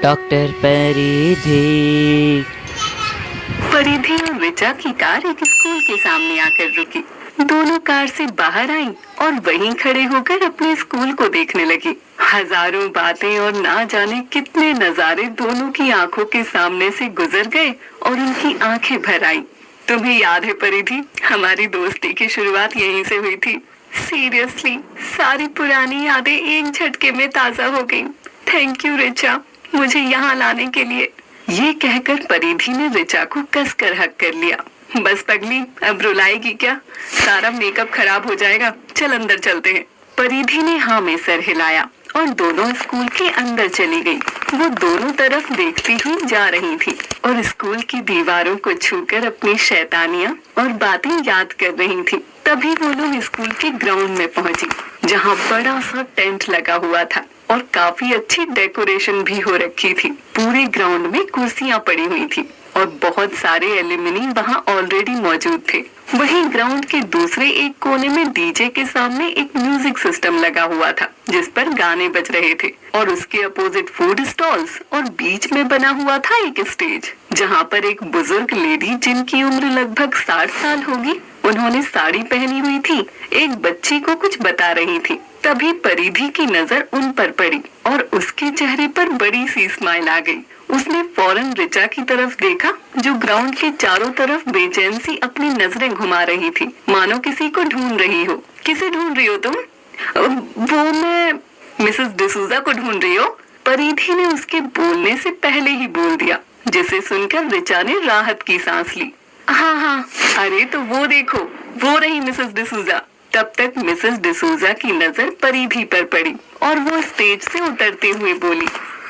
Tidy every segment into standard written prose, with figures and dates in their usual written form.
Doctor परिधि। परिधि और ऋचा की कार एक स्कूल के सामने आकर रुकी। दोनों कार से बाहर आई और वहीं खड़े होकर अपने स्कूल को देखने लगी। हजारों बातें और ना जाने कितने नजारे दोनों की आंखों के सामने से गुजर गए और उनकी आंखें भर आई। तुम्हें याद है परिधि, हमारी दोस्ती की शुरुआत यहीं से हुई थी। सीरियसली सारी पुरानी यादें एक झटके में ताजा हो गईं। थैंक यू ऋचा, मुझे यहाँ लाने के लिए। ये कहकर परिधि ने ऋचा को कसकर हक कर लिया। बस पगली, अब रुलाएगी क्या? सारा मेकअप खराब हो जाएगा। चल अंदर चलते हैं। परिधि ने हाँ में सर हिलाया और दोनों स्कूल के अंदर चली गई। वो दोनों तरफ देखती हुई जा रही थी और स्कूल की दीवारों को छूकर अपनी शैतानियां और बातें याद कर रही थी। तभी वो लोग स्कूल के ग्राउंड में पहुंची, जहाँ बड़ा सा टेंट लगा हुआ था और काफी अच्छी डेकोरेशन भी हो रखी थी। पूरे ग्राउंड में कुर्सियां पड़ी हुई थी और बहुत सारे एल्यूमिनी वहाँ ऑलरेडी मौजूद थे। वहीं ग्राउंड के दूसरे एक कोने में डीजे के सामने एक म्यूजिक सिस्टम लगा हुआ था, जिस पर गाने बज रहे थे और उसके अपोजिट फूड स्टॉल्स और बीच में बना हुआ था एक स्टेज, जहाँ पर एक बुजुर्ग लेडी जिनकी उम्र लगभग 60 साल होगी, उन्होंने साड़ी पहनी हुई थी, एक बच्ची को कुछ बता रही थी। तभी परिधि की नजर उन पर पड़ी और उसके चेहरे पर बड़ी सी स्माइल आ गई। उसने फौरन ऋचा की तरफ देखा, जो ग्राउंड के चारों तरफ बेचैन सी अपनी नजरें घुमा रही थी, मानो किसी को ढूंढ रही हो। किसे ढूंढ रही हो तुम? वो मैं मिसेस डिसूजा को ढूंढ रही हो। परिधि ने उसके बोलने से पहले ही बोल दिया, जिसे सुनकर ऋचा ने राहत की सांस ली। हाँ, अरे तो वो देखो, वो रही मिसेस डिसूजा। तब तक मिसेस डिसूजा की नजर परिधि पर पड़ी और वो स्टेज से उतरते हुए बोली,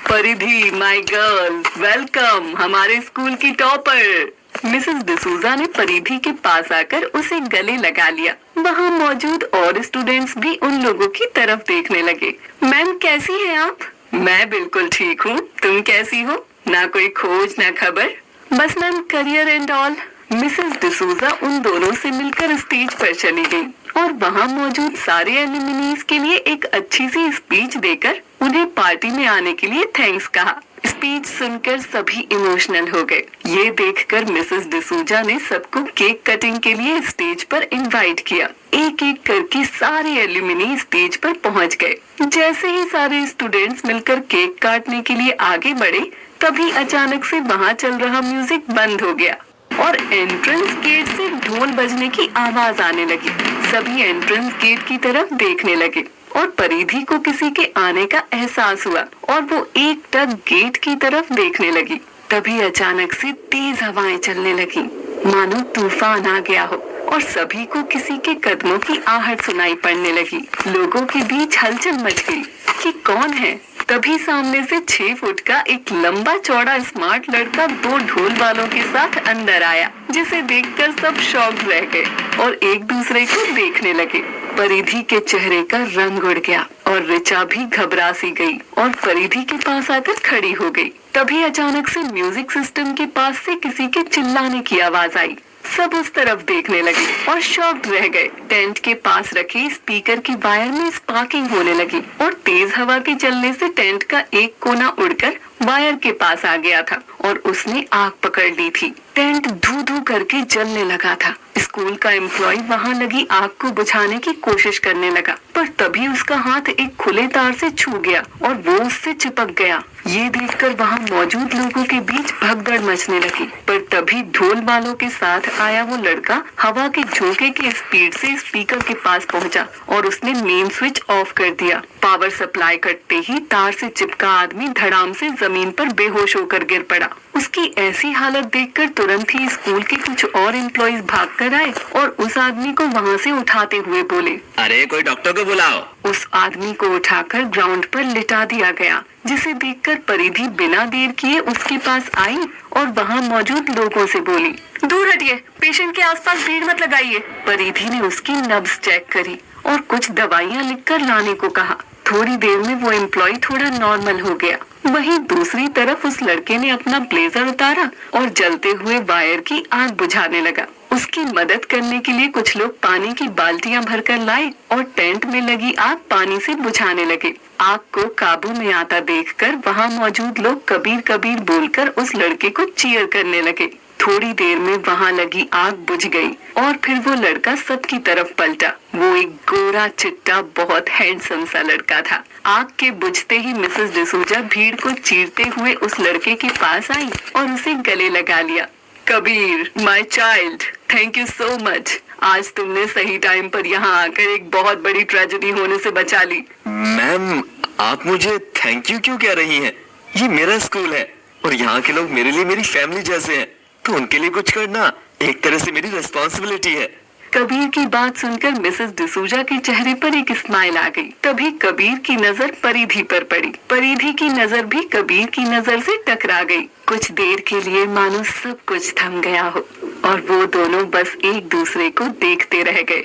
परिधि माय गर्ल, वेलकम हमारे स्कूल की टॉपर। मिसेस डिसूजा ने परिधि के पास आकर उसे गले लगा लिया। वहाँ मौजूद और स्टूडेंट्स भी उन लोगों की तरफ देखने लगे। मैम कैसी हैं आप? मैं बिल्कुल ठीक हूँ, तुम कैसी हो? ना कोई खोज ना खबर। बस ma'am career and all. Mrs D'Souza उन दोनों से मिलकर स्टेज पर चली गई और वहाँ मौजूद सारे एल्यूमिनीज के लिए एक अच्छी सी स्पीच देकर उन्हें पार्टी में आने के लिए थैंक्स कहा। स्पीच सुनकर सभी इमोशनल हो गए। ये देखकर मिसेस डिसूजा ने सबको केक कटिंग के लिए स्टेज पर इनवाइट किया। एक एक करके सारे एल्यूमिनी स्टेज पर पहुंच गए। जैसे ही सारे स्टूडेंट्स मिलकर केक काटने के लिए आगे बढ़े, तभी अचानक से वहाँ चल रहा म्यूजिक बंद हो गया और एंट्रेंस गेट से ढोल बजने की आवाज आने लगी। सभी एंट्रेंस गेट की तरफ देखने लगे और परिधि को किसी के आने का एहसास हुआ और वो एकटक गेट की तरफ देखने लगी। तभी अचानक से तेज हवाएं चलने लगी, मानो तूफान आ गया हो और सभी को किसी के कदमों की आहट सुनाई पड़ने लगी। लोगों के बीच हलचल मच गई कि कौन है। तभी सामने से 6 फुट का एक लंबा चौड़ा स्मार्ट लड़का 2 ढोल वालों के साथ अंदर आया, जिसे देखकर सब शॉक रह गए और एक दूसरे को देखने लगे। परिधि के चेहरे का रंग उड़ गया और ऋचा भी घबरा सी गई और परिधि के पास आकर खड़ी हो गई। तभी अचानक से म्यूजिक सिस्टम के पास से किसी के चिल्लाने की आवाज आई। सब उस तरफ देखने लगे और शॉक्ड रह गए। टेंट के पास रखे स्पीकर की वायर में स्पार्किंग होने लगी और तेज हवा के चलने से टेंट का एक कोना उड़कर वायर के पास आ गया था और उसने आग पकड़ ली थी। टेंट धू धू करके जलने लगा था। स्कूल का एम्प्लॉय वहाँ लगी आग को बुझाने की कोशिश करने लगा, पर तभी उसका हाथ एक खुले तार से छू गया और वो उससे चिपक गया। ये देखकर वहाँ मौजूद लोगों के बीच भगदड़ मचने लगी, पर तभी ढोल वालों के साथ आया वो लड़का हवा के झोंके की स्पीड से स्पीकर के पास पहुँचा और उसने मेन स्विच ऑफ कर दिया। पावर सप्लाई कटते ही तार से चिपका आदमी धड़ाम से जमीन पर बेहोश होकर गिर पड़ा। उसकी ऐसी हालत देखकर तुरंत ही स्कूल के कुछ और एम्प्लॉइज भाग कर आए और उस आदमी को वहाँ से उठाते हुए बोले, अरे कोई डॉक्टर को बुलाओ। उस आदमी को उठाकर ग्राउंड पर लिटा दिया गया, जिसे देखकर परिधि बिना देर किए उसके पास आई और वहाँ मौजूद लोगों से बोली, दूर हटिए, पेशेंट के आसपास भीड़ मत लगाइए। परिधि ने उसकी नब्ज चेक करी और कुछ दवाइयाँ लिखकर लाने को कहा। थोड़ी देर में वो एम्प्लॉय थोड़ा नॉर्मल हो गया। वहीं दूसरी तरफ उस लड़के ने अपना ब्लेजर उतारा और जलते हुए वायर की आग बुझाने लगा। उसकी मदद करने के लिए कुछ लोग पानी की बाल्टियां भरकर लाए और टेंट में लगी आग पानी से बुझाने लगे। आग को काबू में आता देखकर वहां मौजूद लोग कबीर कबीर बोलकर उस लड़के को चीयर करने लगे। थोड़ी देर में वहां लगी आग बुझ गई और फिर वो लड़का सबकी तरफ पलटा। वो एक गोरा चिट्टा बहुत हैंडसम सा लड़का था। आग के बुझते ही मिसेस डिसूजा भीड़ को चीरते हुए उस लड़के के पास आई और उसे गले लगा लिया। Kabir, my child, thank you so much. आज तुमने सही टाइम पर यहाँ आकर एक बहुत बड़ी ट्रेजेडी होने से बचा ली। मैम, आप मुझे थैंक यू क्यों कह रही हैं? ये मेरा स्कूल है और यहाँ के लोग मेरे लिए मेरी फैमिली जैसे हैं, तो उनके लिए कुछ करना एक तरह से मेरी रिस्पॉन्सिबिलिटी है। कबीर की बात सुनकर मिसेस डिसूजा के चेहरे पर एक स्माइल आ गई। तभी कबीर की नजर परिधि पर पड़ी। परिधि की नजर भी कबीर की नजर से टकरा गई। कुछ देर के लिए मानो सब कुछ थम गया हो और वो दोनों बस एक दूसरे को देखते रह गए।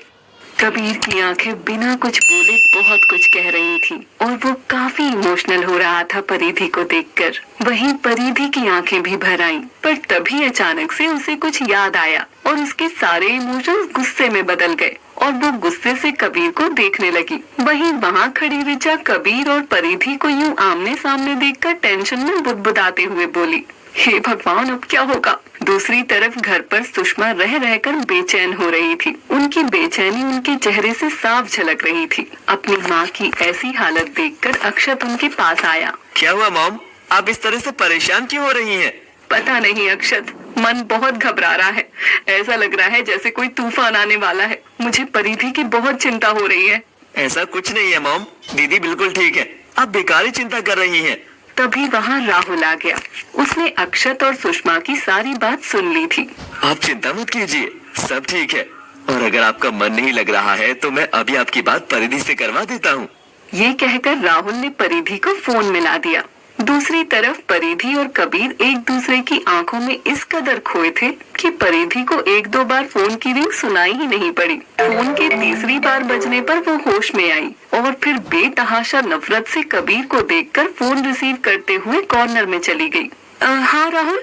कबीर की आंखें बिना कुछ बोले बहुत कुछ कह रही थी और वो काफी इमोशनल हो रहा था परिधि को देखकर। वहीं परिधि की आंखें भी भर आईं, पर तभी अचानक से उसे कुछ याद आया और उसके सारे इमोशंस गुस्से में बदल गए और वो गुस्से से कबीर को देखने लगी। वहीं वहाँ खड़ी ऋचा कबीर और परिधि को यूं आमने सामने देखकर टेंशन में बुदबुदाते हुए बोली, हे भगवान, अब क्या होगा। दूसरी तरफ घर पर सुषमा रह रहकर बेचैन हो रही थी। उनकी बेचैनी उनके चेहरे से साफ झलक रही थी। अपनी माँ की ऐसी हालत देखकर अक्षत उनके पास आया। क्या हुआ मॉम, आप इस तरह से परेशान क्यों हो रही हैं? पता नहीं अक्षत, मन बहुत घबरा रहा है। ऐसा लग रहा है जैसे कोई तूफान आने वाला है। मुझे परिधि की बहुत चिंता हो रही है। ऐसा कुछ नहीं है मॉम, दीदी बिल्कुल ठीक है, आप बेकार ही चिंता कर रही हैं। तभी वहाँ राहुल आ गया। उसने अक्षत और सुषमा की सारी बात सुन ली थी। आप चिंता मत कीजिए, सब ठीक है। और अगर आपका मन नहीं लग रहा है तो मैं अभी आपकी बात परिधि से करवा देता हूँ। ये कहकर राहुल ने परिधि को फोन मिला दिया। दूसरी तरफ परिधि और कबीर एक दूसरे की आंखों में इस कदर खोए थे कि परिधि को एक दो बार फोन की रिंग सुनाई ही नहीं पड़ी। फोन के तीसरी बार बजने पर वो होश में आई और फिर बेतहाशा नफरत से कबीर को देखकर फोन रिसीव करते हुए कॉर्नर में चली गई। हाँ राहुल,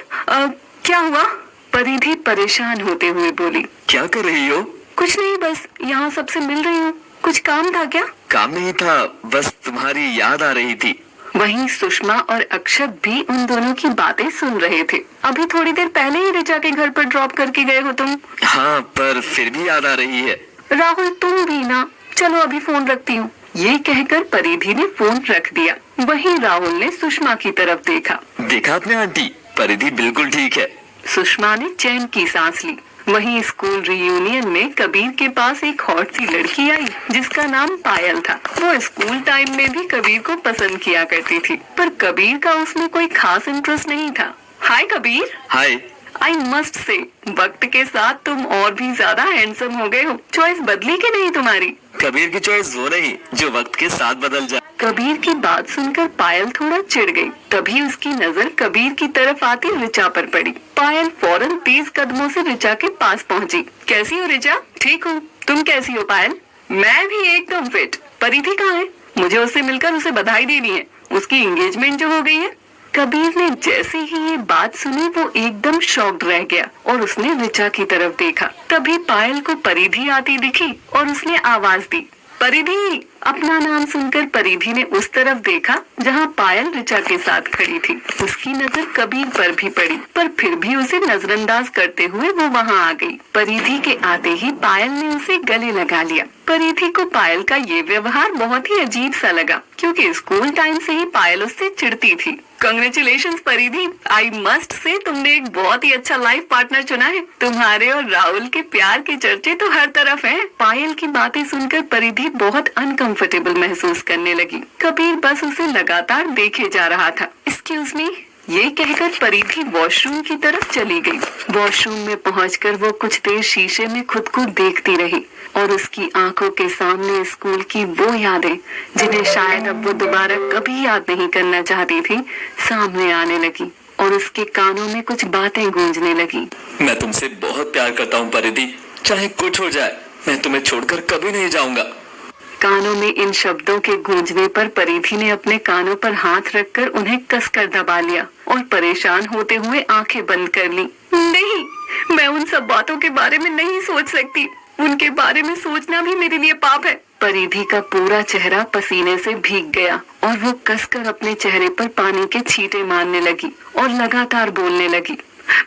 क्या हुआ? परिधि परेशान होते हुए बोली। क्या कर रही हो? कुछ नहीं, बस यहाँ सबसे मिल रही हूँ। कुछ काम था क्या? काम नहीं था, बस तुम्हारी याद आ रही थी। वहीं सुषमा और अक्षत भी उन दोनों की बातें सुन रहे थे। अभी थोड़ी देर पहले ही ऋचा के घर पर ड्रॉप करके गए हो तुम। हाँ, पर फिर भी याद आ रही है। राहुल, तुम भी ना। चलो अभी फोन रखती हूँ। ये कहकर परिधि ने फोन रख दिया। वहीं राहुल ने सुषमा की तरफ देखा। देखा आपने आंटी, परिधि बिल्कुल ठीक है। सुषमा ने चैन की सांस ली। वहीं स्कूल रियूनियन में कबीर के पास एक हॉट सी लड़की आई जिसका नाम पायल था। वो स्कूल टाइम में भी कबीर को पसंद किया करती थी, पर कबीर का उसमें कोई खास इंटरेस्ट नहीं था। हाय कबीर। हाय। आई मस्ट से, वक्त के साथ तुम और भी ज्यादा हैंडसम हो गए हो। चॉइस बदली कि नहीं तुम्हारी? कबीर की चॉइस वो नहीं जो वक्त के साथ बदल जाए। कबीर की बात सुनकर पायल थोड़ा चिढ़ गई। तभी उसकी नजर कबीर की तरफ आती ऋचा पर पड़ी। पायल फौरन तेज कदमों से ऋचा के पास पहुंची। कैसी हो ऋचा? ठीक हूँ, तुम कैसी हो पायल? मैं भी एकदम फिट। परिधि कहाँ है? मुझे उससे मिलकर उसे बधाई देनी है, उसकी एंगेजमेंट जो हो गई है। कबीर ने जैसे ही ये बात सुनी वो एकदम शॉक्ड रह गया और उसने ऋचा की तरफ देखा। तभी पायल को परिधि आती दिखी और उसने आवाज दी, परिधि। अपना नाम सुनकर परिधि ने उस तरफ देखा जहाँ पायल ऋचा के साथ खड़ी थी। उसकी नजर कबीर पर भी पड़ी, पर फिर भी उसे नजरअंदाज करते हुए वो वहाँ आ गई। परिधि के आते ही पायल ने उसे गले लगा लिया। परिधि को पायल का ये व्यवहार बहुत ही अजीब सा लगा, क्योंकि स्कूल टाइम से ही पायल उससे चिढ़ती थी। कंग्रेचुलेशंस परिधि, आई मस्ट से तुमने एक बहुत ही अच्छा लाइफ पार्टनर चुना है। तुम्हारे और राहुल के प्यार के चर्चे तो हर तरफ हैं। पायल की बातें सुनकर परिधि बहुत अनकंफर्टेबल महसूस करने लगी। कबीर बस उसे लगातार देखे जा रहा था। एक्सक्यूज मी, ये कहकर परिधि वॉशरूम की तरफ चली गई। वॉशरूम में पहुंचकर वो कुछ देर शीशे में खुद को देखती रही और उसकी आंखों के सामने स्कूल की वो यादें जिन्हें शायद अब वो दोबारा कभी याद नहीं करना चाहती थी, सामने आने लगी और उसके कानों में कुछ बातें गूंजने लगी। मैं तुमसे बहुत प्यार करता हूँ परिधि, चाहे कुछ हो जाए मैं तुम्हें छोड़कर कभी नहीं जाऊंगा। कानों में इन शब्दों के गूंजने पर परिधि ने अपने कानों पर हाथ रखकर उन्हें कसकर दबा लिया और परेशान होते हुए आंखें बंद कर ली। नहीं, मैं उन सब बातों के बारे में नहीं सोच सकती। उनके बारे में सोचना भी मेरे लिए पाप है। परिधि का पूरा चेहरा पसीने से भीग गया और वो कसकर अपने चेहरे पर पानी के छींटे मारने लगी और लगातार बोलने लगी,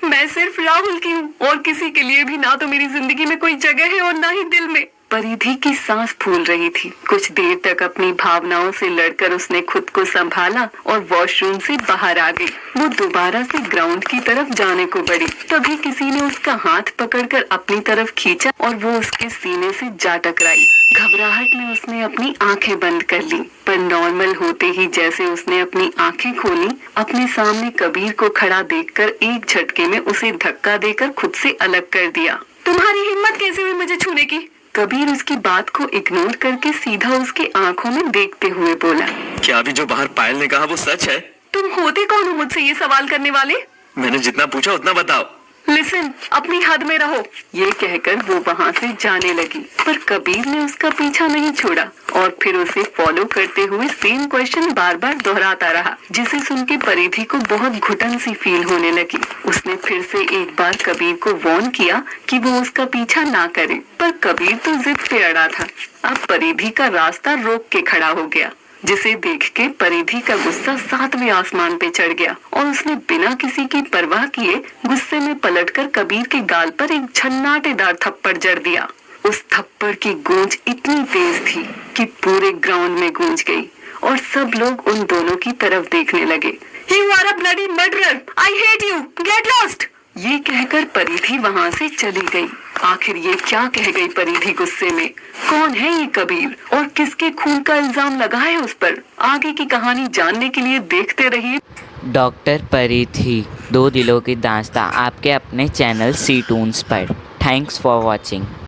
मैं सिर्फ राहुल की हूँ और किसी के लिए भी ना तो मेरी जिंदगी में कोई जगह है और ना ही दिल में। परिधि की सांस फूल रही थी। कुछ देर तक अपनी भावनाओं से लड़कर उसने खुद को संभाला और वॉशरूम से बाहर आ गई। वो दोबारा से ग्राउंड की तरफ जाने को बढ़ी, तभी किसी ने उसका हाथ पकड़कर अपनी तरफ खींचा और वो उसके सीने से जा टकराई। घबराहट में उसने अपनी आंखें बंद कर ली, पर नॉर्मल होते ही जैसे उसने अपनी आंखें खोली, अपने सामने कबीर को खड़ा देखकर एक झटके में उसे धक्का देकर खुद से अलग कर दिया। तुम्हारी हिम्मत कैसे हुई मुझे छूने की? कबीर उसकी बात को इग्नोर करके सीधा उसके आंखों में देखते हुए बोला, क्या अभी जो बाहर पायल ने कहा वो सच है? तुम होते कौन हो मुझसे ये सवाल करने वाले? मैंने जितना पूछा उतना बताओ। लिसन, अपनी हद में रहो। ये कहकर वो वहाँ से जाने लगी, पर कबीर ने उसका पीछा नहीं छोड़ा और फिर उसे फॉलो करते हुए सेम क्वेश्चन बार बार दोहराता रहा, जिसे सुन के परिधि को बहुत घुटन सी फील होने लगी। उसने फिर से एक बार कबीर को वार्न किया कि वो उसका पीछा ना करे, पर कबीर तो जिद पे अड़ा था। अब परिधि का रास्ता रोक के खड़ा हो गया, जिसे देख के परिधि का गुस्सा 7वें आसमान पे चढ़ गया और उसने बिना किसी की परवाह किए गुस्से में पलटकर कबीर के गाल पर एक झन्नाटेदार थप्पड़ जड़ दिया। उस थप्पड़ की गूंज इतनी तेज थी कि पूरे ग्राउंड में गूंज गई और सब लोग उन दोनों की तरफ देखने लगे। You are a bloody murderer! I hate you! Get lost! ये कहकर परिधि वहाँ से चली गई। आखिर ये क्या कह गई परिधि गुस्से में? कौन है ये कबीर और किसके खून का इल्जाम लगा है उस पर? आगे की कहानी जानने के लिए देखते रहिए डॉक्टर परिधि, 2 दिलों की दास्तां, आपके अपने चैनल सी टून्स पर। Thanks for watching.